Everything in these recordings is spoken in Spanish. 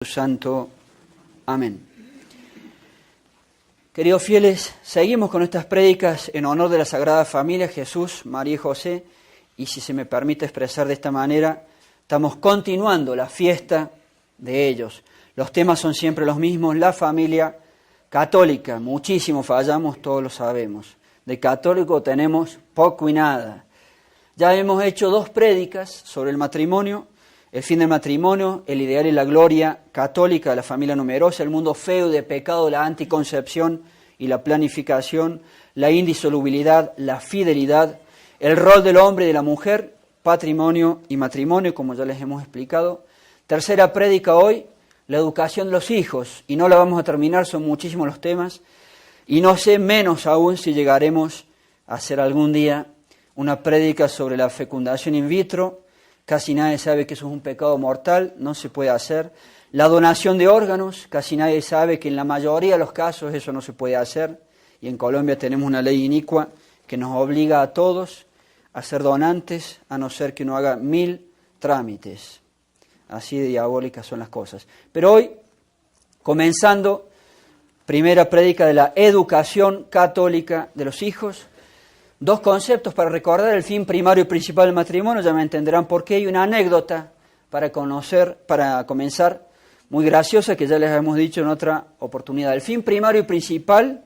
Santo. Amén. Queridos fieles, seguimos con estas prédicas en honor de la Sagrada Familia, Jesús, María y José, y si se me permite expresar de esta manera, estamos continuando la fiesta de ellos. Los temas son siempre los mismos, la familia católica, muchísimo fallamos, todos lo sabemos. De católico tenemos poco y nada. Ya hemos hecho 2 prédicas sobre el matrimonio, el fin del matrimonio, el ideal y la gloria católica de la familia numerosa, el mundo feo y de pecado, la anticoncepción y la planificación, la indisolubilidad, la fidelidad, el rol del hombre y de la mujer, patrimonio y matrimonio, como ya les hemos explicado. Tercera prédica hoy, la educación de los hijos, y no la vamos a terminar, son muchísimos los temas, y no sé menos aún si llegaremos a hacer algún día una prédica sobre la fecundación in vitro. Casi nadie sabe que eso es un pecado mortal, no se puede hacer. La donación de órganos, casi nadie sabe que en la mayoría de los casos eso no se puede hacer. Y en Colombia tenemos una ley inicua que nos obliga a todos a ser donantes, a no ser que uno haga 1000 trámites. Así de diabólicas son las cosas. Pero hoy, comenzando, primera prédica de la educación católica de los hijos. 2 conceptos para recordar el fin primario y principal del matrimonio, ya me entenderán por qué, y una anécdota para comenzar, muy graciosa, que ya les hemos dicho en otra oportunidad. El fin primario y principal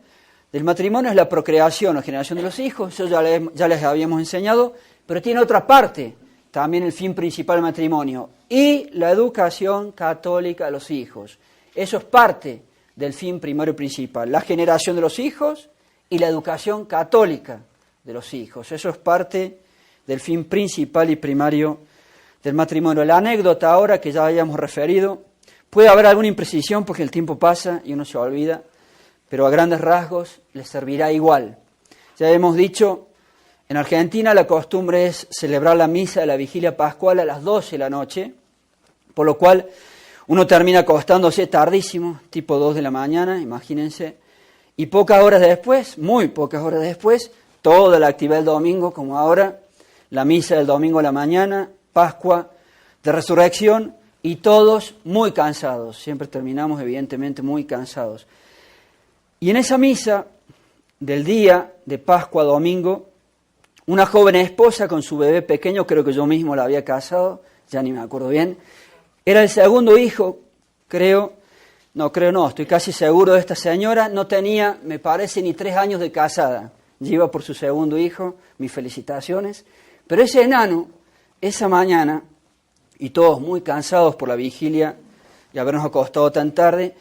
del matrimonio es la procreación o generación de los hijos, eso ya les habíamos enseñado, pero tiene otra parte, también el fin principal del matrimonio, y la educación católica de los hijos. Eso es parte del fin primario y principal, la generación de los hijos y la educación católica de los hijos. Eso es parte del fin principal y primario del matrimonio. La anécdota ahora que ya habíamos referido, puede haber alguna imprecisión porque el tiempo pasa y uno se olvida, pero a grandes rasgos les servirá igual. Ya hemos dicho, en Argentina la costumbre es celebrar la misa de la vigilia pascual a las 12 de la noche, por lo cual uno termina acostándose tardísimo, tipo 2 de la mañana, imagínense, y pocas horas después, muy pocas horas después, toda la actividad del domingo, como ahora, la misa del domingo a la mañana, Pascua de Resurrección, y todos muy cansados. Siempre terminamos, evidentemente, muy cansados. Y en esa misa del día de Pascua, domingo, una joven esposa con su bebé pequeño, creo que yo mismo la había casado, ya ni me acuerdo bien, era el segundo hijo, estoy casi seguro de esta señora, no tenía, me parece, ni 3 años de casada. Lleva por su segundo hijo, mis felicitaciones. Pero ese enano, esa mañana, y todos muy cansados por la vigilia y habernos acostado tan tarde,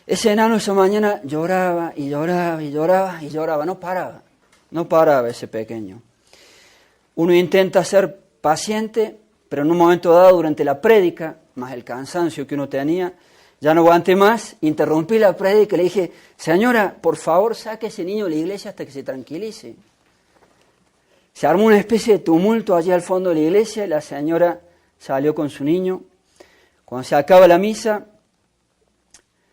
ese enano esa mañana lloraba y lloraba y lloraba y lloraba, no paraba ese pequeño. Uno intenta ser paciente, pero en un momento dado, durante la prédica, más el cansancio que uno tenía, ya no aguanté más, interrumpí la prédica y le dije, señora, por favor, saque a ese niño de la iglesia hasta que se tranquilice. Se armó una especie de tumulto allí al fondo de la iglesia y la señora salió con su niño. Cuando se acaba la misa,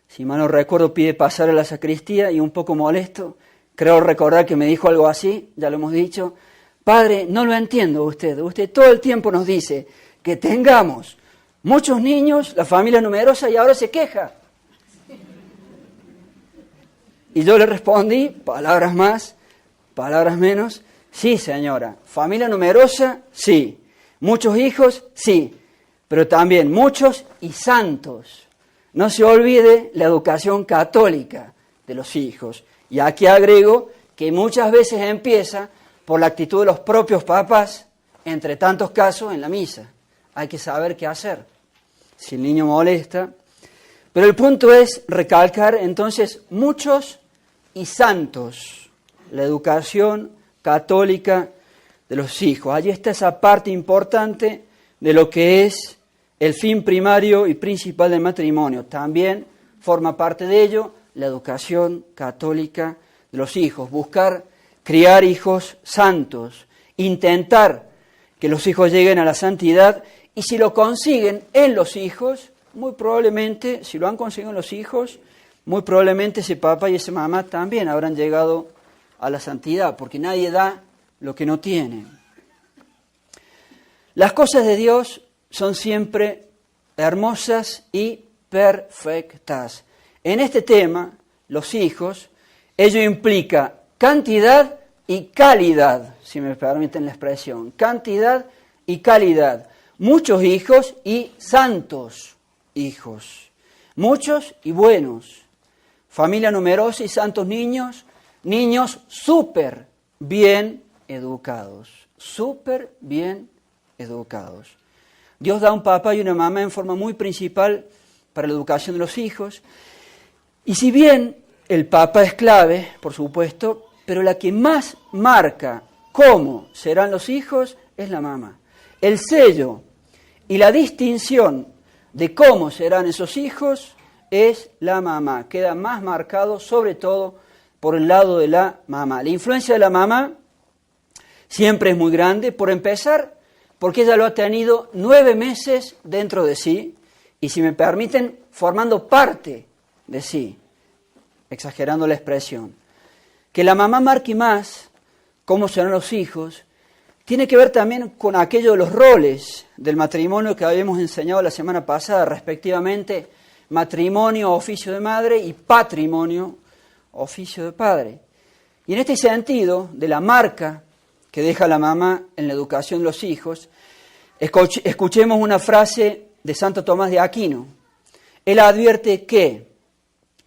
si mal no recuerdo, pide pasar a la sacristía y un poco molesto, creo recordar que me dijo algo así, ya lo hemos dicho, padre, no lo entiendo usted todo el tiempo nos dice que tengamos muchos niños, la familia numerosa, y ahora se queja. Y yo le respondí, palabras más, palabras menos, sí señora, familia numerosa, sí, muchos hijos, sí, pero también muchos y santos. No se olvide la educación católica de los hijos. Y aquí agrego que muchas veces empieza por la actitud de los propios papás, entre tantos casos en la misa. Hay que saber qué hacer. Si el niño molesta. Pero el punto es recalcar entonces muchos y santos, la educación católica de los hijos. Allí está esa parte importante de lo que es el fin primario y principal del matrimonio. También forma parte de ello la educación católica de los hijos. Buscar criar hijos santos, intentar que los hijos lleguen a la santidad. Y si lo consiguen en los hijos, muy probablemente, si lo han conseguido en los hijos, muy probablemente ese papá y esa mamá también habrán llegado a la santidad, porque nadie da lo que no tiene. Las cosas de Dios son siempre hermosas y perfectas. En este tema, los hijos, ello implica cantidad y calidad, si me permiten la expresión. Cantidad y calidad. Muchos hijos y santos hijos. Muchos y buenos. Familia numerosa y santos niños. Niños súper bien educados. Súper bien educados. Dios da un papá y una mamá en forma muy principal para la educación de los hijos. Y si bien el papá es clave, por supuesto, pero la que más marca cómo serán los hijos es la mamá. El sello y la distinción de cómo serán esos hijos es la mamá. Queda más marcado sobre todo por el lado de la mamá. La influencia de la mamá siempre es muy grande, por empezar, porque ella lo ha tenido 9 meses dentro de sí, y si me permiten, formando parte de sí, exagerando la expresión. Que la mamá marque más cómo serán los hijos, tiene que ver también con aquello de los roles del matrimonio que habíamos enseñado la semana pasada, respectivamente, matrimonio, oficio de madre, y patrimonio, oficio de padre. Y en este sentido, de la marca que deja la mamá en la educación de los hijos, escuchemos una frase de Santo Tomás de Aquino. Él advierte que,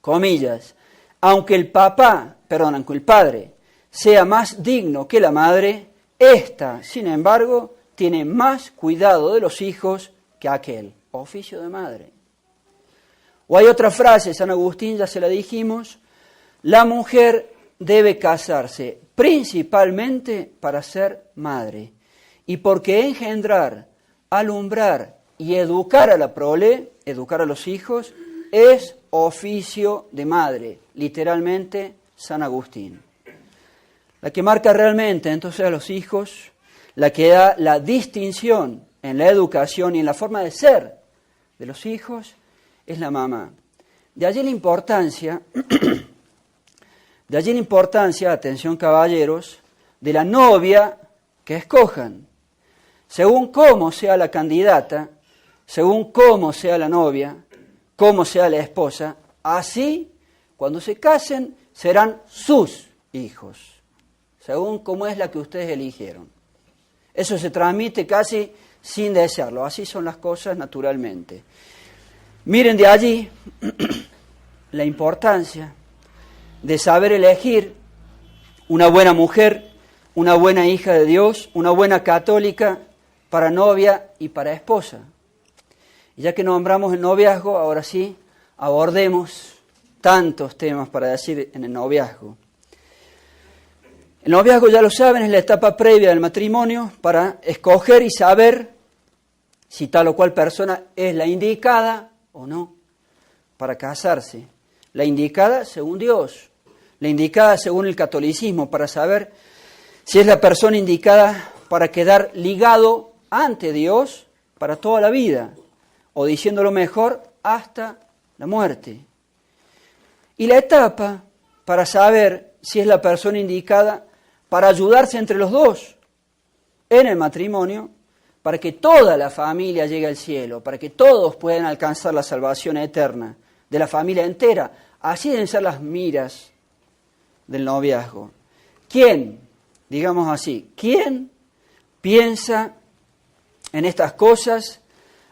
comillas, aunque el padre sea más digno que la madre, ésta, sin embargo, tiene más cuidado de los hijos que aquel, oficio de madre. O hay otra frase, San Agustín, ya se la dijimos, la mujer debe casarse principalmente para ser madre, y porque engendrar, alumbrar y educar a la prole, educar a los hijos, es oficio de madre, literalmente San Agustín. La que marca realmente entonces a los hijos, la que da la distinción en la educación y en la forma de ser de los hijos, es la mamá. De allí la importancia, atención caballeros, de la novia que escojan. Según cómo sea la candidata, según cómo sea la novia, cómo sea la esposa, así, cuando se casen, serán sus hijos, según cómo es la que ustedes eligieron. Eso se transmite casi sin desearlo, así son las cosas naturalmente. Miren de allí la importancia de saber elegir una buena mujer, una buena hija de Dios, una buena católica para novia y para esposa. Y ya que nombramos el noviazgo, ahora sí, abordemos tantos temas para decir en el noviazgo. El noviazgo, ya lo saben, es la etapa previa del matrimonio para escoger y saber si tal o cual persona es la indicada o no para casarse. La indicada según Dios, la indicada según el catolicismo, para saber si es la persona indicada para quedar ligado ante Dios para toda la vida, o diciéndolo mejor, hasta la muerte. Y la etapa para saber si es la persona indicada para ayudarse entre los dos en el matrimonio, para que toda la familia llegue al cielo, para que todos puedan alcanzar la salvación eterna de la familia entera. Así deben ser las miras del noviazgo. ¿Quién, digamos así, quién piensa en estas cosas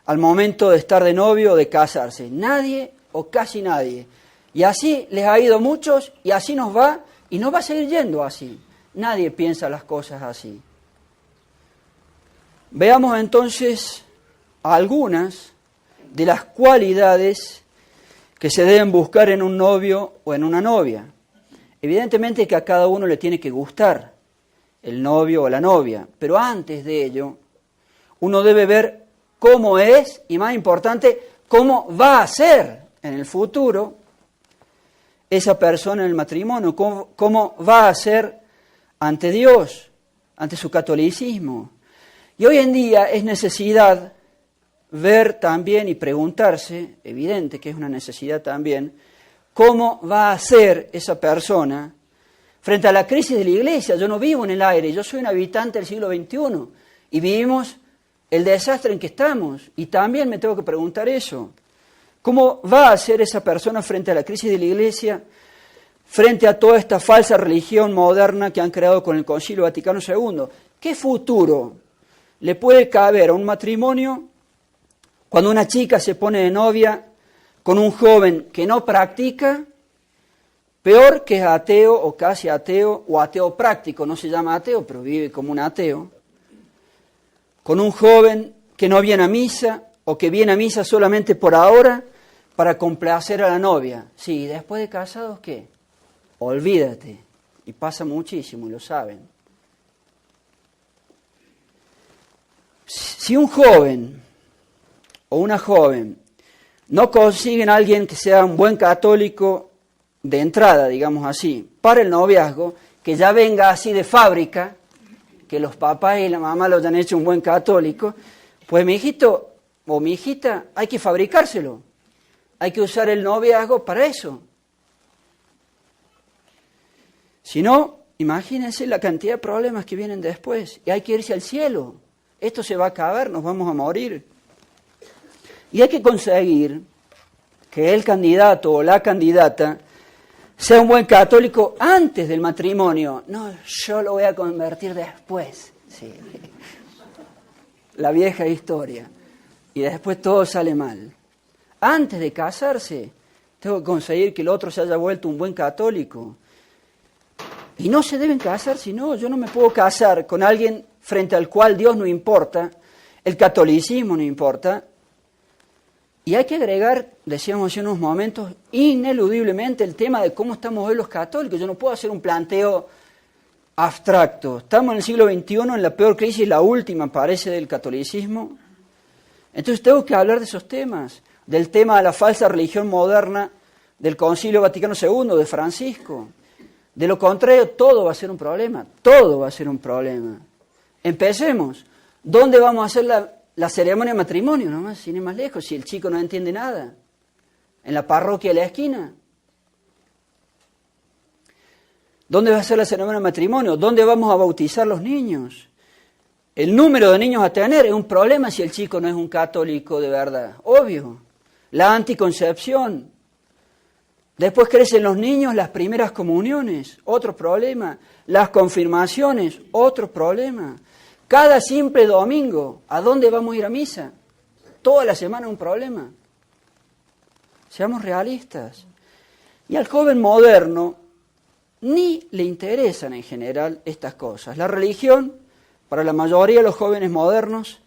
al momento de estar de novio o de casarse? Nadie o casi nadie. Y así les ha ido a muchos y así nos va y nos va a seguir yendo así. Nadie piensa las cosas así. Veamos entonces algunas de las cualidades que se deben buscar en un novio o en una novia. Evidentemente que a cada uno le tiene que gustar el novio o la novia, pero antes de ello, uno debe ver cómo es y, más importante, cómo va a ser en el futuro esa persona en el matrimonio, cómo va a ser ante Dios, ante su catolicismo. Y hoy en día es necesidad ver también y preguntarse, evidente que es una necesidad también, cómo va a ser esa persona frente a la crisis de la Iglesia. Yo no vivo en el aire, yo soy un habitante del siglo XXI y vivimos el desastre en que estamos. Y también me tengo que preguntar eso. ¿Cómo va a ser esa persona frente a la crisis de la Iglesia, frente a toda esta falsa religión moderna que han creado con el Concilio Vaticano II? ¿Qué futuro le puede caber a un matrimonio cuando una chica se pone de novia con un joven que no practica, peor que es ateo o casi ateo, o ateo práctico, no se llama ateo, pero vive como un ateo, con un joven que no viene a misa o que viene a misa solamente por ahora para complacer a la novia? Sí, después de casados, ¿qué? Olvídate, y pasa muchísimo, y lo saben. Si un joven o una joven no consiguen a alguien que sea un buen católico de entrada, digamos así, para el noviazgo, que ya venga así de fábrica, que los papás y la mamá lo hayan hecho un buen católico, pues mi hijito o mi hijita, hay que fabricárselo, hay que usar el noviazgo para eso. Si no, imagínense la cantidad de problemas que vienen después, y hay que irse al cielo. Esto se va a acabar, nos vamos a morir. Y hay que conseguir que el candidato o la candidata sea un buen católico antes del matrimonio. No, yo lo voy a convertir después. Sí. La vieja historia. Y después todo sale mal. Antes de casarse, tengo que conseguir que el otro se haya vuelto un buen católico. Y no se deben casar, si no, yo no me puedo casar con alguien frente al cual Dios no importa, el catolicismo no importa. Y hay que agregar, decíamos hace unos momentos, ineludiblemente el tema de cómo estamos hoy los católicos. Yo no puedo hacer un planteo abstracto. Estamos en el siglo XXI, en la peor crisis, la última, parece, del catolicismo. Entonces tengo que hablar de esos temas, del tema de la falsa religión moderna del Concilio Vaticano II, de Francisco. De lo contrario, todo va a ser un problema, todo va a ser un problema. Empecemos. ¿Dónde vamos a hacer la ceremonia de matrimonio? Nomás, sin ir más lejos, si el chico no entiende nada. ¿En la parroquia de la esquina? ¿Dónde va a ser la ceremonia de matrimonio? ¿Dónde vamos a bautizar los niños? El número de niños a tener es un problema si el chico no es un católico de verdad, obvio. La anticoncepción. Después crecen los niños, las primeras comuniones, otro problema. Las confirmaciones, otro problema. Cada simple domingo, ¿a dónde vamos a ir a misa? Toda la semana un problema. Seamos realistas. Y al joven moderno ni le interesan en general estas cosas. La religión, para la mayoría de los jóvenes modernos,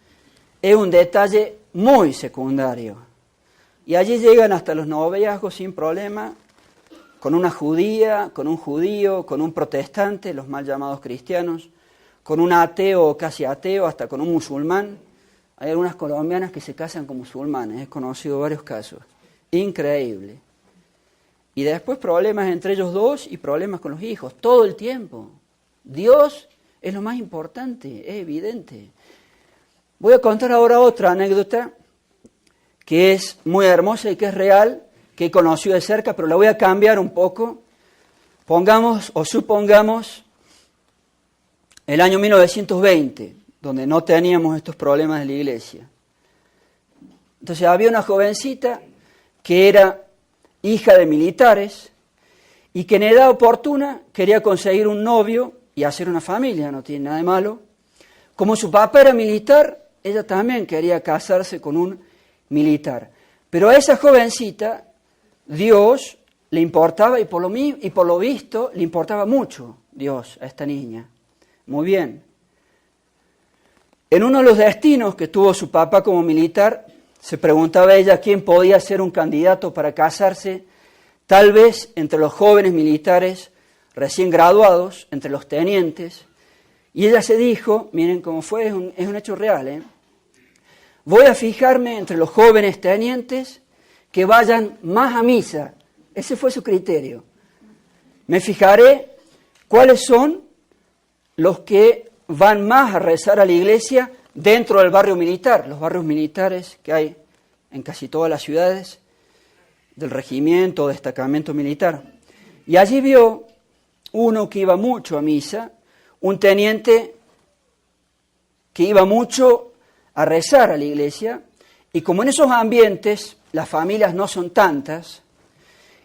es un detalle muy secundario. Y allí llegan hasta los noviazgos sin problema, con una judía, con un judío, con un protestante, los mal llamados cristianos, con un ateo o casi ateo, hasta con un musulmán. Hay algunas colombianas que se casan con musulmanes, he conocido varios casos. Increíble. Y después problemas entre ellos dos y problemas con los hijos, todo el tiempo. Dios es lo más importante, es evidente. Voy a contar ahora otra anécdota que es muy hermosa y que es real, que he conocido de cerca, pero la voy a cambiar un poco. Pongamos o supongamos el año 1920, donde no teníamos estos problemas de la iglesia. Entonces había una jovencita que era hija de militares y que en edad oportuna quería conseguir un novio y hacer una familia, no tiene nada de malo. Como su papá era militar, ella también quería casarse con un militar. Pero a esa jovencita Dios le importaba y por lo visto le importaba mucho Dios a esta niña. Muy bien. En uno de los destinos que tuvo su papá como militar, se preguntaba ella quién podía ser un candidato para casarse, tal vez entre los jóvenes militares recién graduados, entre los tenientes, y ella se dijo, miren cómo fue, es un hecho real, voy a fijarme entre los jóvenes tenientes que vayan más a misa. Ese fue su criterio. Me fijaré cuáles son los que van más a rezar a la iglesia dentro del barrio militar, los barrios militares que hay en casi todas las ciudades del regimiento o destacamento militar. Y allí vio uno que iba mucho a misa, un teniente que iba mucho a rezar a la iglesia, y como en esos ambientes las familias no son tantas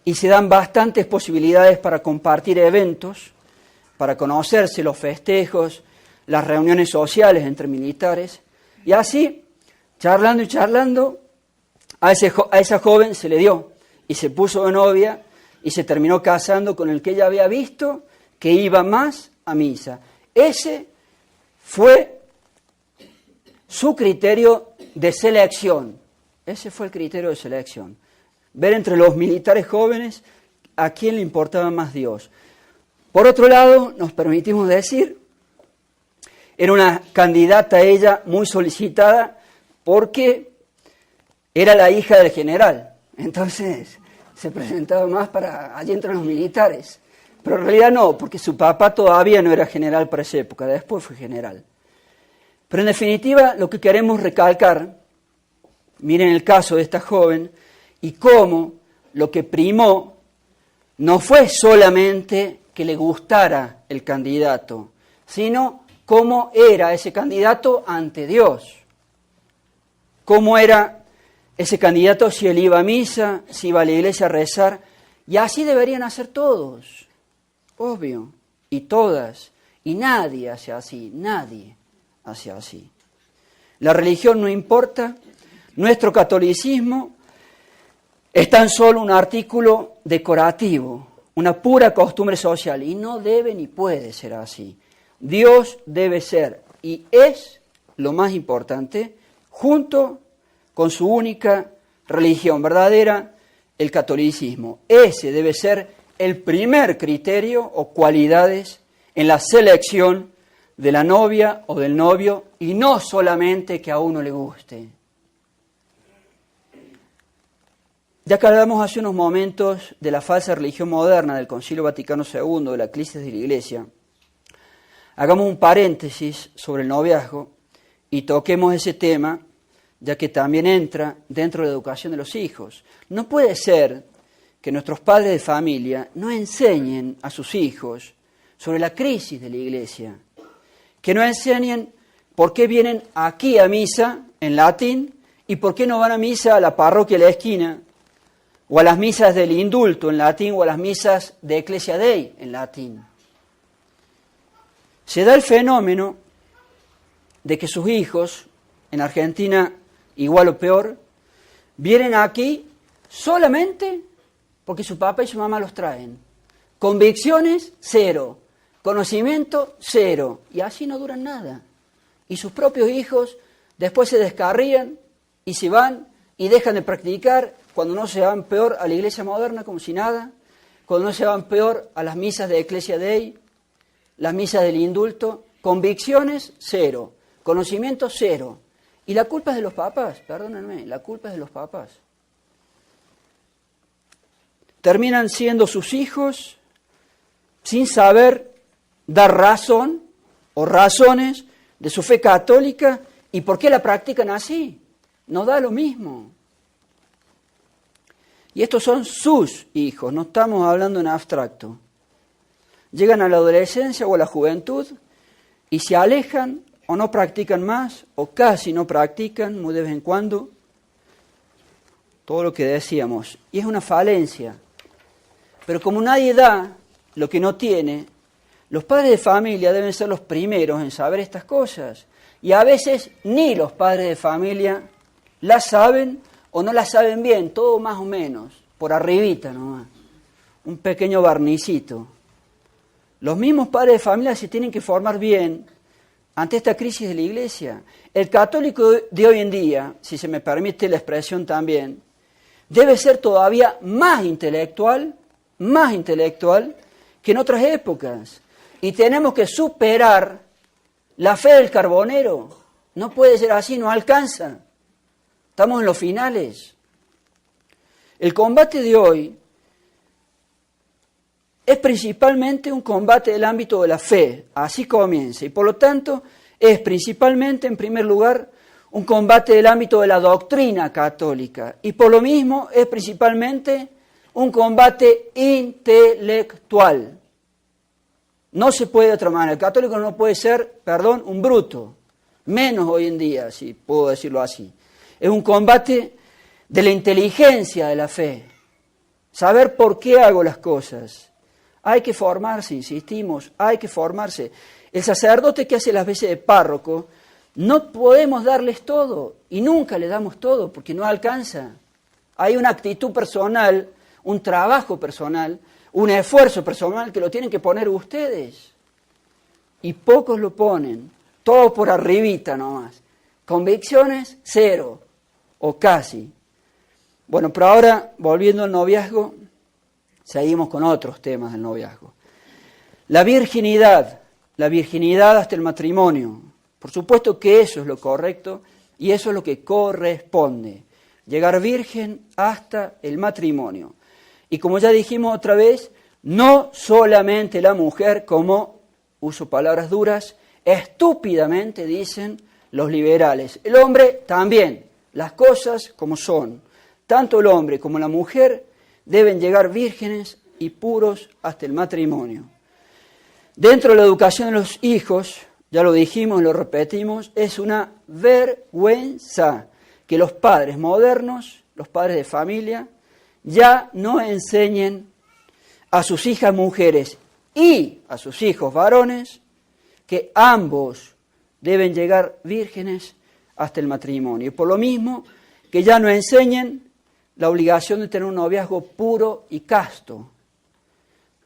y se dan bastantes posibilidades para compartir eventos, para conocerse, los festejos, las reuniones sociales entre militares, y así, charlando y charlando, a esa joven se le dio y se puso de novia y se terminó casando con el que ella había visto que iba más a misa. Ese fue su criterio de selección. Ese fue el criterio de selección. Ver entre los militares jóvenes a quién le importaba más Dios. Por otro lado, nos permitimos decir, era una candidata ella muy solicitada porque era la hija del general. Entonces se presentaba más para allí entre los militares. Pero en realidad no, porque su papá todavía no era general para esa época, después fue general. Pero en definitiva, lo que queremos recalcar, miren el caso de esta joven, y cómo lo que primó no fue solamente que le gustara el candidato, sino cómo era ese candidato ante Dios. Cómo era ese candidato, si él iba a misa, si iba a la iglesia a rezar, y así deberían hacer todos, obvio, y todas, y nadie hace así, nadie hace así. La religión no importa, nuestro catolicismo es tan solo un artículo decorativo, una pura costumbre social, y no debe ni puede ser así. Dios debe ser y es lo más importante, junto con su única religión verdadera, el catolicismo. Ese debe ser el primer criterio o cualidades en la selección de la novia o del novio, y no solamente que a uno le guste. Ya que hablamos hace unos momentos de la falsa religión moderna del Concilio Vaticano II, de la crisis de la Iglesia, hagamos un paréntesis sobre el noviazgo y toquemos ese tema, ya que también entra dentro de la educación de los hijos. No puede ser que nuestros padres de familia no enseñen a sus hijos sobre la crisis de la Iglesia, que no enseñen por qué vienen aquí a misa en latín y por qué no van a misa a la parroquia de la esquina, o a las misas del indulto en latín, o a las misas de Ecclesia Dei en latín. Se da el fenómeno de que sus hijos, en Argentina igual o peor, vienen aquí solamente porque su papá y su mamá los traen. Convicciones, cero. Conocimiento, cero. Y así no duran nada. Y sus propios hijos después se descarrían y se van y dejan de practicar, cuando no se van peor a la iglesia moderna como si nada, cuando no se van peor a las misas de Ecclesia Dei, las misas del indulto. Convicciones, cero. Conocimiento, cero. Y la culpa es de los papás, perdónenme, la culpa es de los papás. Terminan siendo sus hijos sin saber dar razón o razones de su fe católica y por qué la practican así. No da lo mismo. Y estos son sus hijos, no estamos hablando en abstracto. Llegan a la adolescencia o a la juventud y se alejan o no practican más, o casi no practican, muy de vez en cuando, todo lo que decíamos. Y es una falencia. Pero como nadie da lo que no tiene, los padres de familia deben ser los primeros en saber estas cosas. Y a veces ni los padres de familia las saben o no las saben bien, todo más o menos, por arribita nomás. Un pequeño barnicito. Los mismos padres de familia se tienen que formar bien ante esta crisis de la Iglesia. El católico de hoy en día, si se me permite la expresión también, debe ser todavía más intelectual que en otras épocas. Y tenemos que superar la fe del carbonero. No puede ser así, no alcanza. Estamos en los finales. El combate de hoy es principalmente un combate del ámbito de la fe, así comienza, y por lo tanto es principalmente, en primer lugar, un combate del ámbito de la doctrina católica, y por lo mismo es principalmente un combate intelectual. No se puede de otra manera, el católico no puede ser, un bruto, menos hoy en día, si puedo decirlo así. Es un combate de la inteligencia de la fe, saber por qué hago las cosas. Hay que formarse, insistimos, hay que formarse. El sacerdote que hace las veces de párroco, no podemos darles todo y nunca le damos todo porque no alcanza. Hay una actitud personal, un trabajo personal, un esfuerzo personal que lo tienen que poner ustedes. Y pocos lo ponen, todo por arribita nomás. Convicciones, cero, o casi. Bueno, pero ahora, volviendo al noviazgo, seguimos con otros temas del noviazgo. La virginidad hasta el matrimonio. Por supuesto que eso es lo correcto y eso es lo que corresponde. Llegar virgen hasta el matrimonio. Y como ya dijimos otra vez, no solamente la mujer, como uso palabras duras, estúpidamente dicen los liberales. El hombre también, las cosas como son. Tanto el hombre como la mujer deben llegar vírgenes y puros hasta el matrimonio. Dentro de la educación de los hijos, ya lo dijimos, lo repetimos, es una vergüenza que los padres modernos, los padres de familia, ya no enseñen a sus hijas mujeres y a sus hijos varones que ambos deben llegar vírgenes hasta el matrimonio. Y por lo mismo, que ya no enseñen la obligación de tener un noviazgo puro y casto.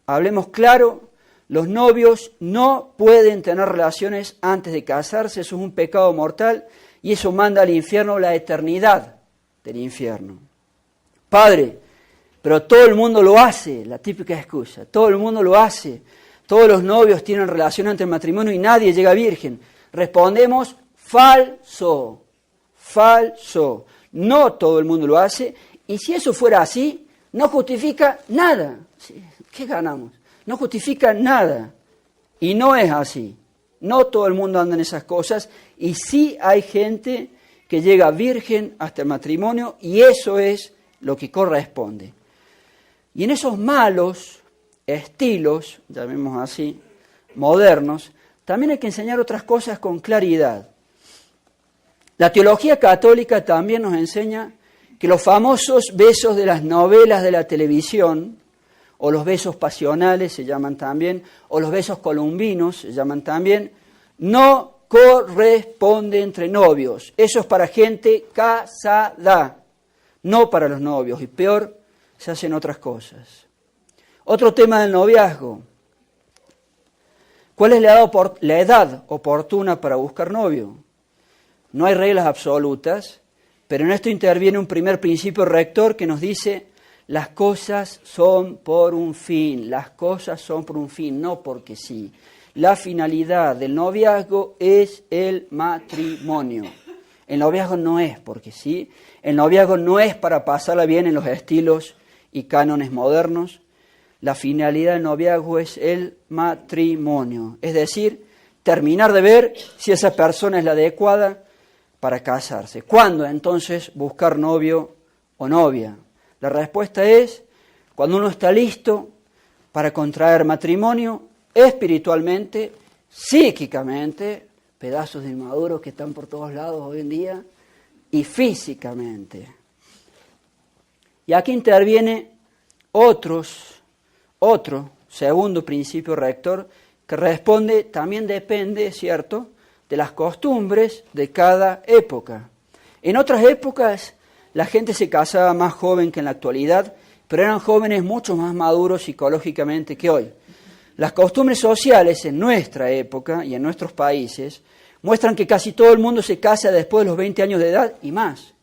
Hablemos claro, los novios no pueden tener relaciones antes de casarse, eso es un pecado mortal y eso manda al infierno la eternidad del infierno. Padre, pero todo el mundo lo hace, la típica excusa, todo el mundo lo hace, todos los novios tienen relación antes del matrimonio y nadie llega virgen. Respondemos, falso, falso, no todo el mundo lo hace y si eso fuera así, no justifica nada. ¿Qué ganamos? No justifica nada y no es así. No todo el mundo anda en esas cosas y sí hay gente que llega virgen hasta el matrimonio y eso es lo que corresponde. Y en esos malos estilos, llamemos así, modernos, también hay que enseñar otras cosas con claridad. La teología católica también nos enseña que los famosos besos de las novelas de la televisión, o los besos pasionales se llaman también, o los besos columbinos se llaman también, no corresponde entre novios. Eso es para gente casada, no para los novios. Y peor, se hacen otras cosas. Otro tema del noviazgo. ¿Cuál es la edad oportuna para buscar novio? No hay reglas absolutas, pero en esto interviene un primer principio rector que nos dice: las cosas son por un fin, las cosas son por un fin, no porque sí. La finalidad del noviazgo es el matrimonio. El noviazgo no es porque sí, el noviazgo no es para pasarla bien en los estilos y cánones modernos. La finalidad del noviazgo es el matrimonio, es decir, terminar de ver si esa persona es la adecuada para casarse. ¿Cuándo entonces buscar novio o novia? La respuesta es cuando uno está listo para contraer matrimonio espiritualmente, psíquicamente, pedazos de inmaduros que están por todos lados hoy en día, y físicamente. Y aquí interviene otro segundo principio rector que responde, también depende, ¿cierto?, de las costumbres de cada época. En otras épocas la gente se casaba más joven que en la actualidad, pero eran jóvenes mucho más maduros psicológicamente que hoy. Las costumbres sociales en nuestra época y en nuestros países muestran que casi todo el mundo se casa después de los 20 años de edad y más.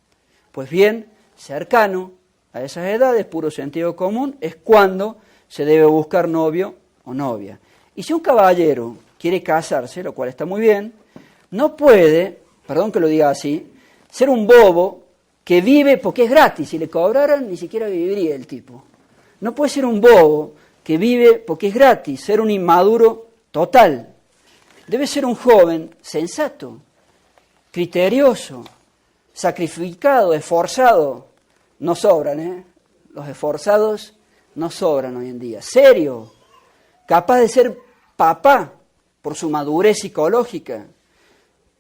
Pues bien, cercano a esas edades, puro sentido común, es cuando se debe buscar novio o novia. Y si un caballero quiere casarse, lo cual está muy bien, no puede, perdón que lo diga así, ser un bobo que vive porque es gratis. Si le cobraran, ni siquiera viviría el tipo. No puede ser un bobo que vive porque es gratis, ser un inmaduro total. Debe ser un joven sensato, criterioso, sacrificado, esforzado. No sobran, ¿eh? Los esforzados no sobran hoy en día. Serio, capaz de ser papá por su madurez psicológica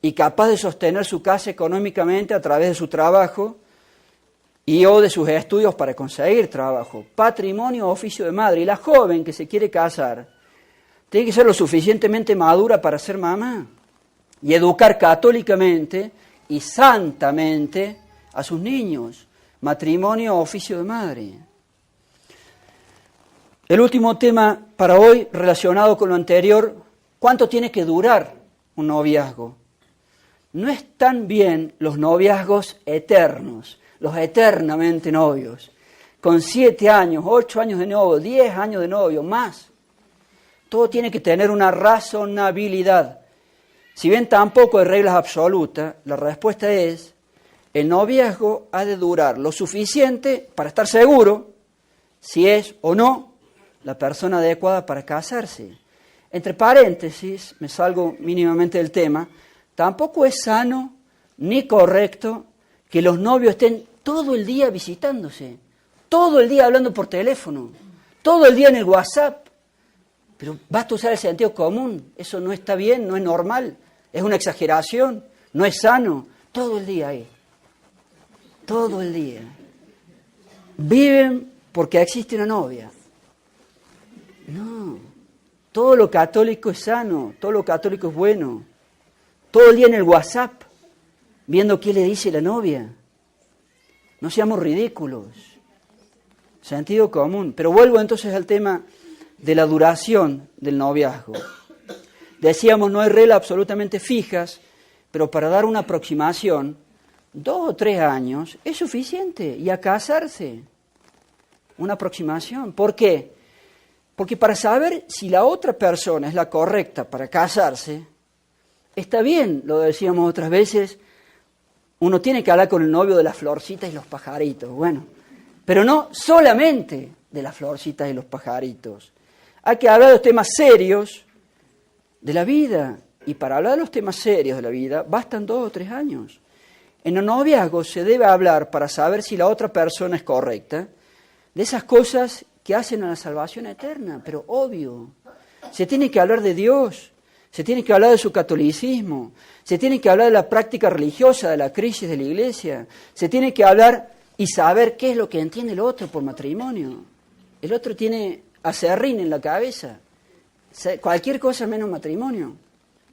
y capaz de sostener su casa económicamente a través de su trabajo o de sus estudios para conseguir trabajo. Patrimonio o oficio de madre. Y la joven que se quiere casar tiene que ser lo suficientemente madura para ser mamá y educar católicamente y santamente a sus niños. Matrimonio o oficio de madre. El último tema para hoy, relacionado con lo anterior, ¿cuánto tiene que durar un noviazgo? No están bien los noviazgos eternos, los eternamente novios, con 7 años, 8 años de novio, 10 años de novio, más. Todo tiene que tener una razonabilidad. Si bien tampoco hay reglas absolutas, la respuesta es, el noviazgo ha de durar lo suficiente para estar seguro si es o no la persona adecuada para casarse. Entre paréntesis, me salgo mínimamente del tema, tampoco es sano ni correcto que los novios estén todo el día visitándose, todo el día hablando por teléfono, todo el día en el WhatsApp. Pero basta usar el sentido común, eso no está bien, no es normal, es una exageración, no es sano, todo el día ahí, todo el día. Viven porque existe una novia. No, todo lo católico es sano, todo lo católico es bueno. Todo el día en el WhatsApp, viendo qué le dice la novia. No seamos ridículos. Sentido común. Pero vuelvo entonces al tema de la duración del noviazgo. Decíamos, no hay reglas absolutamente fijas, pero para dar una aproximación, 2 o 3 años es suficiente. Y a casarse, una aproximación. ¿Por qué? Porque para saber si la otra persona es la correcta para casarse, está bien, lo decíamos otras veces, uno tiene que hablar con el novio de las florcitas y los pajaritos, bueno, pero no solamente de las florcitas y los pajaritos. Hay que hablar de los temas serios de la vida, y para hablar de los temas serios de la vida bastan 2 o 3 años. En el noviazgo se debe hablar, para saber si la otra persona es correcta, de esas cosas que hacen a la salvación eterna, pero obvio, se tiene que hablar de Dios, se tiene que hablar de su catolicismo, se tiene que hablar de la práctica religiosa, de la crisis de la iglesia, se tiene que hablar y saber qué es lo que entiende el otro por matrimonio. El otro tiene aserrín en la cabeza, cualquier cosa menos matrimonio,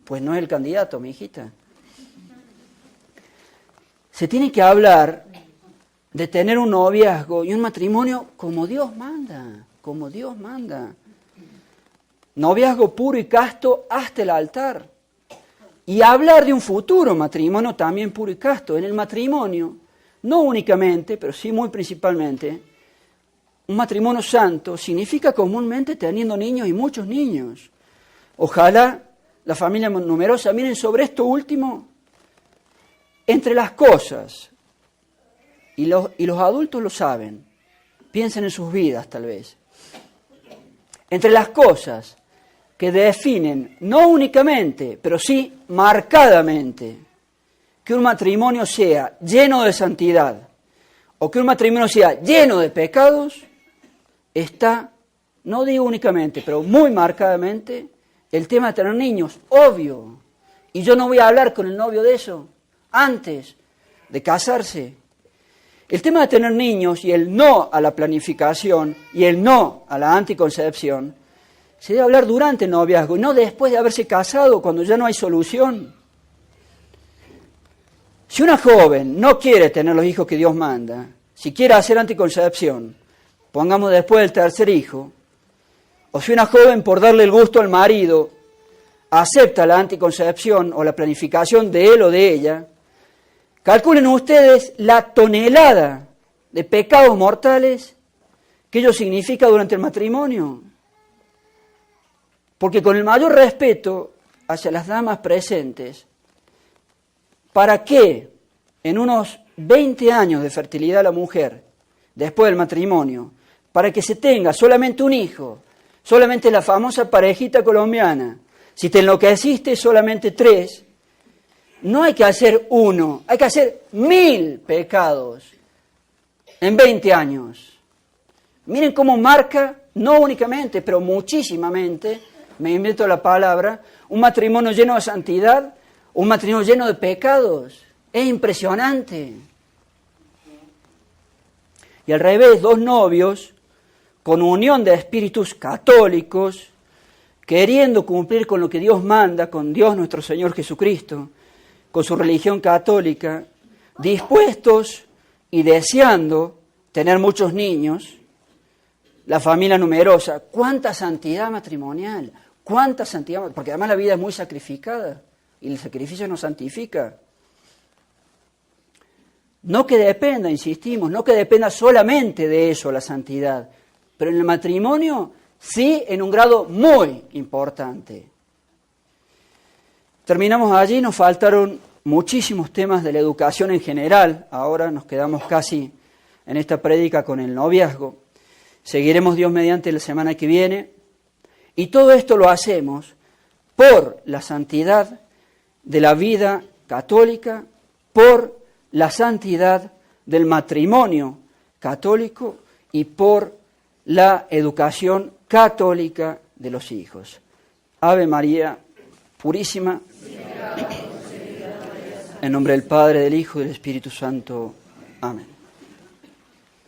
pues no es el candidato, mi hijita. Se tiene que hablar de tener un noviazgo y un matrimonio como Dios manda, como Dios manda. Noviazgo puro y casto hasta el altar. Y hablar de un futuro matrimonio también puro y casto. En el matrimonio, no únicamente, pero sí muy principalmente, un matrimonio santo significa comúnmente teniendo niños y muchos niños. Ojalá la familia numerosa. Miren, sobre esto último, entre las cosas, y los adultos lo saben, piensen en sus vidas tal vez, entre las cosas que definen, no únicamente, pero sí marcadamente, que un matrimonio sea lleno de santidad o que un matrimonio sea lleno de pecados, está, no digo únicamente, pero muy marcadamente, el tema de tener niños, obvio. Y yo no voy a hablar con el novio de eso antes de casarse. El tema de tener niños y el no a la planificación y el no a la anticoncepción se debe hablar durante el noviazgo y no después de haberse casado, cuando ya no hay solución. Si una joven no quiere tener los hijos que Dios manda, si quiere hacer anticoncepción, pongamos después del 3er hijo, o si una joven por darle el gusto al marido acepta la anticoncepción o la planificación de él o de ella, calculen ustedes la tonelada de pecados mortales que ello significa durante el matrimonio. Porque con el mayor respeto hacia las damas presentes, ¿para qué en unos 20 años de fertilidad de la mujer, después del matrimonio, para que se tenga solamente un hijo, solamente la famosa parejita colombiana, si te enloqueciste solamente 3, no hay que hacer 1, hay que hacer 1000 pecados en 20 años. Miren cómo marca, no únicamente, pero muchísimamente, me invento la palabra, un matrimonio lleno de santidad, un matrimonio lleno de pecados. Es impresionante. Y al revés, dos novios con unión de espíritus católicos, queriendo cumplir con lo que Dios manda, con Dios nuestro Señor Jesucristo, con su religión católica, dispuestos y deseando tener muchos niños, la familia numerosa. ¿Cuánta santidad matrimonial? ¿Cuánta santidad? Porque además la vida es muy sacrificada y el sacrificio nos santifica. No que dependa, insistimos, no que dependa solamente de eso la santidad, pero en el matrimonio sí en un grado muy importante. Terminamos allí, nos faltaron muchísimos temas de la educación en general. Ahora nos quedamos casi en esta prédica con el noviazgo. Seguiremos Dios mediante la semana que viene. Y todo esto lo hacemos por la santidad de la vida católica, por la santidad del matrimonio católico y por la educación católica de los hijos. Ave María Purísima. En nombre del Padre, del Hijo y del Espíritu Santo. Amén.